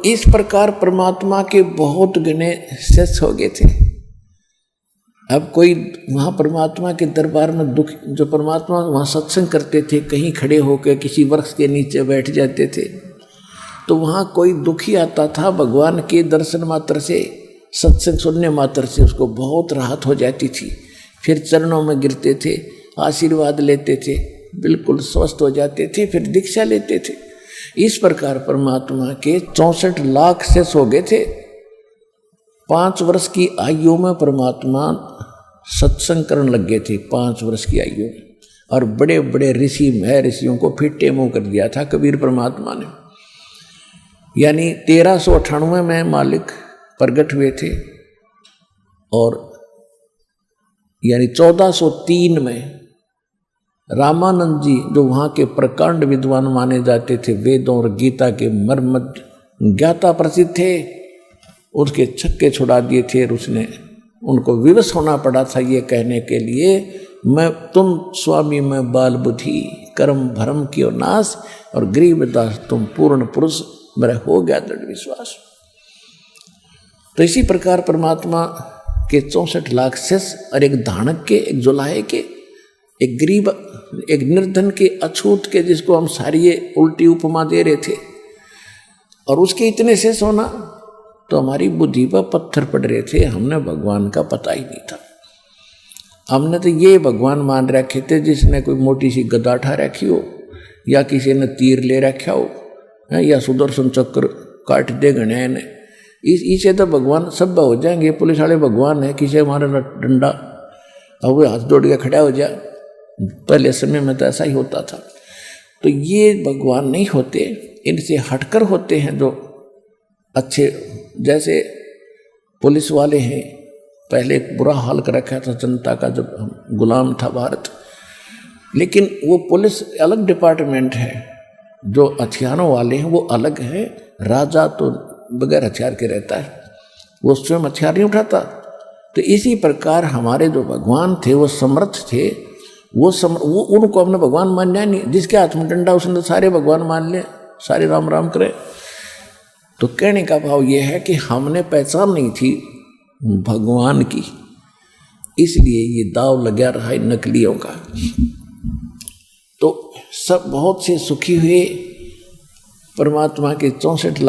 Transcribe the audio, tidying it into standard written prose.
इस प्रकार परमात्मा के बहुत घने शिष्य हो गए थे। अब कोई वहाँ परमात्मा के दरबार में दुख, जो परमात्मा वहाँ सत्संग करते थे, कहीं खड़े होकर किसी वृक्ष के नीचे बैठ जाते थे, तो वहाँ कोई दुखी आता था, भगवान के दर्शन मात्र से, सत्संग सुनने मात्र से उसको बहुत राहत हो जाती थी। फिर चरणों में गिरते थे, आशीर्वाद लेते थे, बिल्कुल स्वस्थ हो जाते थे, फिर दीक्षा लेते थे। इस प्रकार परमात्मा के 64 लाख शिष्य हो गए थे। 5 वर्ष की आयु में परमात्मा सत्संग करने लग गए थे, 5 वर्ष की आयु में। और बड़े बड़े ऋषि ऋषियों को फिट्टे मुँह कर दिया था कबीर परमात्मा ने। यानी 1398 में मालिक प्रगट हुए थे और यानी 1403 में रामानंद जी, जो वहाँ के प्रकांड विद्वान माने जाते थे, वेदों और गीता के मर्म ज्ञाता प्रसिद्ध थे, उसके छक्के छुड़ा दिए थे। और उसने उनको विवश होना पड़ा था ये कहने के लिए, मैं तुम स्वामी में बाल बुद्धि, कर्म भरम कियो नाश, और गरीबदास तुम पूर्ण पुरुष, मेरा हो गया दृढ़ विश्वास। तो इसी प्रकार परमात्मा के 64 लाख शिष्य और एक धानक के, एक जुलाहे के, एक गरीब, एक निर्धन के, अछूत के, जिसको हम सारी उल्टी उपमा दे रहे थे, और उसके इतने शेष होना, तो हमारी बुद्धि पर पत्थर पड़ रहे थे। हमने भगवान का पता ही नहीं था। हमने तो ये भगवान मान रखे थे जिसने कोई मोटी सी गदा उठा रखी हो, या किसी ने तीर ले रखा हो, या सुदर्शन चक्र काट दे गणे ने, इसे तो भगवान सब हो जाएंगे, पुलिस वाले भगवान है, किसी हमारा डंडा और वो हाथ जोड़ के खड़ा हो जाए। पहले समय में तो ऐसा ही होता था। तो ये भगवान नहीं होते, इनसे हटकर होते हैं जो अच्छे। जैसे पुलिस वाले हैं, पहले एक बुरा हाल कर रखा था जनता का जब गुलाम था भारत, लेकिन वो पुलिस अलग डिपार्टमेंट है, जो हथियारों वाले हैं वो अलग है। राजा तो बगैर हथियार के रहता है, वो स्वयं हथियार नहीं उठाता। तो इसी प्रकार हमारे जो भगवान थे वो समर्थ थे, वो उनको हमने भगवान मानना नहीं। जिसके हाथ में डंडा उसने सारे भगवान मान ले, सारे राम राम करे। तो कहने का भाव ये है कि हमने पहचान नहीं थी भगवान की, इसलिए ये दाव लगा रहा है नकलियों का। तो सब बहुत से सुखी हुए, परमात्मा के 64 लाख